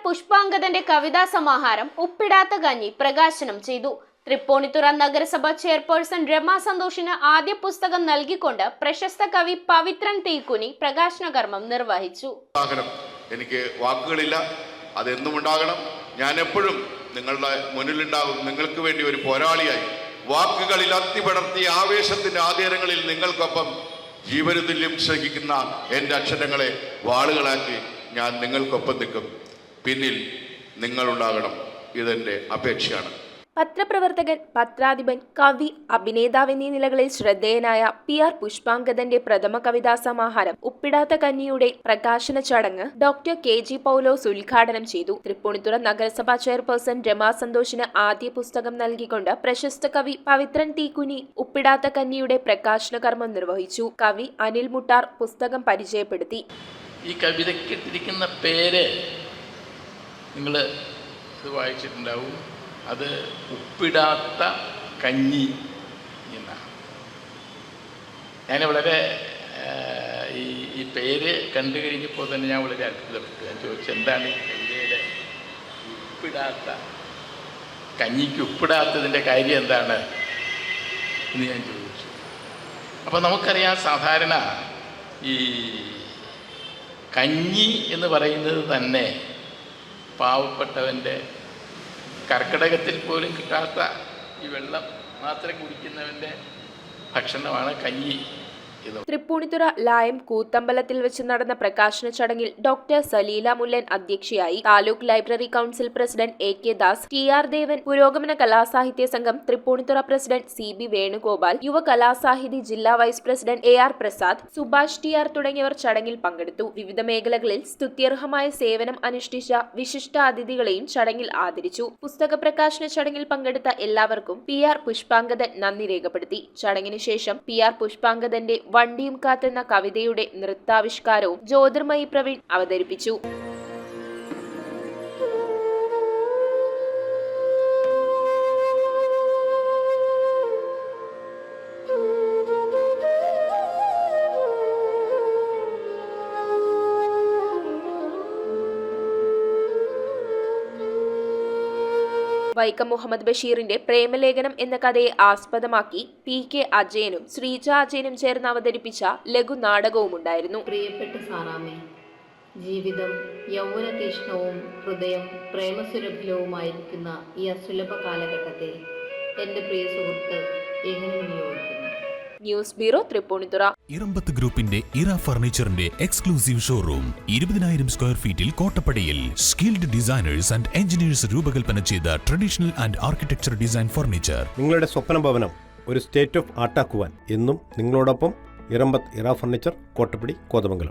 പുഷ്പാങ്കദന്റെ കവിതാ സമാഹാരം ഉപ്പിടാത്ത കഞ്ഞി പ്രകാശനം ചെയ്തു. തൃപ്പൂണിത്തുറ നഗരസഭ ചെയർപേഴ്സൺ രമ സന്തോഷിന് ആദ്യ പുസ്തകം നൽകിക്കൊണ്ട് പ്രശസ്ത കവി പവിത്രൻ തീക്കുനി പ്രകാശന കർമ്മം നിർവഹിച്ചു. എനിക്ക് വാക്കുകളില്ല, അതെന്നും ഉണ്ടാകണം. ഞാൻ എപ്പോഴും നിങ്ങളുടെ മുന്നിലുണ്ടാകും, നിങ്ങൾക്ക് വേണ്ടി ഒരു പോരാളിയായി. വാക്കുകളിൽ അത്തിപടർത്തിയ ആവേശത്തിന്റെ ആദ്യങ്ങളിൽ നിങ്ങൾക്കൊപ്പം ജീവനുതുല്യം ശ്രമിക്കുന്ന എൻ്റെ അക്ഷരങ്ങളെ വാളുകളാക്കി ഞാൻ നിങ്ങൾക്കൊപ്പം നിൽക്കും. പിന്നിൽ നിങ്ങളുണ്ടാകണം, ഇതെന്റെ അപേക്ഷയാണ്. പത്രപ്രവർത്തകൻ, പത്രാധിപൻ, കവി, അഭിനേതാവ് എന്നീ നിലകളിൽ ശ്രദ്ധേയനായ PR പുഷ്പാങ്കദന്റെ പ്രഥമ കവിതാ സമാഹാരം ഉപ്പിടാത്ത കഞ്ഞിയുടെ പ്രകാശന ചടങ്ങ് ഡോക്ടർ KG പൗലോസ് ഉദ്ഘാടനം ചെയ്തു. തൃപ്പൂണിത്തുറ നഗരസഭാ ചെയർപേഴ്സൺ രമ സന്തോഷിന് ആദ്യ പുസ്തകം നൽകിക്കൊണ്ട് പ്രശസ്ത കവി പവിത്രൻ തീക്കുനി ഉപ്പിടാത്ത കഞ്ഞിയുടെ പ്രകാശന കർമ്മം നിർവഹിച്ചു. കവി അനിൽ മുട്ടാർ പുസ്തകം പരിചയപ്പെടുത്തി. ഈ കവിതയ്ക്ക് ഇട്ടിരിക്കുന്ന പേര് നിങ്ങൾ വായിച്ചിട്ടുണ്ടാവും. അത് ഉപ്പിടാത്ത കഞ്ഞി എന്നാണ്. ഞാൻ വളരെ ഈ പേര് കണ്ടു കഴിഞ്ഞപ്പോൾ തന്നെ ഞാൻ വളരെ അത്ഭുതപ്പെട്ടു. ഞാൻ ചോദിച്ചു, എന്താണ് ഈ കവിതയുടെ ഉപ്പിടാത്ത കഞ്ഞിക്ക് ഉപ്പിടാത്തതിൻ്റെ കാര്യം എന്താണ് എന്ന് ഞാൻ ചോദിച്ചു. അപ്പോൾ നമുക്കറിയാം, സാധാരണ ഈ കഞ്ഞി എന്ന് പറയുന്നത് തന്നെ പാവപ്പെട്ടവൻ്റെ കർക്കിടകത്തിൽ പോലും കിട്ടാത്ത ഈ വെള്ളം മാത്രം കുടിക്കുന്നവൻ്റെ ഭക്ഷണമാണ് കഞ്ഞി. തൃപ്പൂണിത്തുറ ലായം കൂത്തമ്പലത്തിൽ വെച്ച് നടന്ന പ്രകാശന ചടങ്ങിൽ ഡോക്ടർ സലീല മുല്ലൻ അധ്യക്ഷയായി. Taluk library council president AK Das, TR Devan, Purogamana Kalasahithya സംഘം തൃപ്പൂണിത്തുറ പ്രസിഡന്റ് CB വേണുഗോപാൽ, യുവ കലാസാഹിതി ജില്ലാ vice president AR Prasad, Subhash TR തുടങ്ങിയവർ ചടങ്ങിൽ പങ്കെടുത്തു. വിവിധ മേഖലകളിൽ സ്തുത്യർഹമായ സേവനം അനുഷ്ഠിച്ച വിശിഷ്ട അതിഥികളെയും ചടങ്ങിൽ ആദരിച്ചു. പുസ്തക പ്രകാശന ചടങ്ങിൽ പങ്കെടുത്ത എല്ലാവർക്കും PR പുഷ്പാങ്കദൻ നന്ദി രേഖപ്പെടുത്തി. ചടങ്ങിന് ശേഷം PR പുഷ്പാങ്കദന്റെ വണ്ടിയും കാത്തെന്ന കവിതയുടെ നൃത്താവിഷ്കാരവും ജ്യോതിർമയി പ്രവീൺ അവതരിപ്പിച്ചു. വൈക്കം മുഹമ്മദ് ബഷീറിന്റെ പ്രേമലേഖനം എന്ന കഥയെ ആസ്പദമാക്കി PK അജയനും ശ്രീജ അജയനും ചേർന്ന് അവതരിപ്പിച്ച ലഘു നാടകവും ഉണ്ടായിരുന്നു. പ്രിയപ്പെട്ട സാറാമേ, ജീവിതം യൗവന തീഷ്ണവും ഹൃദയം പ്രേമസുരഭിലവുമായിരിക്കുന്ന ഈ അസുലഭ കാലഘട്ടത്തെ എൻ്റെ പ്രിയ സുഹൃത്ത് എങ്ങനെ വിനിയോഗിക്കുന്നു? News bureau, Tripunithura. ഇറമ്പത്ത് ഗ്രൂപ്പിന്റെ ഇറ ഫർണിച്ചറിന്റെ എക്സ്ക്ലൂസീവ് ഷോറൂം 20,000 സ്ക്വയർ ഫീറ്റിൽ കോട്ടപ്പടിയിൽ. സ്കിൽഡ് ഡിസൈനേഴ്സ് ആൻഡ് എഞ്ചിനീയേഴ്സ് രൂപകൽപ്പന ചെയ്ത traditional and architecture design furniture. നിങ്ങളുടെ സ്വപ്ന ഭവനം ഒരു സ്റ്റേറ്റ് ഓഫ് ആർട്ടാക്കുവാൻ എന്നും നിങ്ങളോടൊപ്പം ഇറമ്പത്ത് ഇറ ഫർണിച്ചർ, കോട്ടപ്പടി, കോതമംഗലം.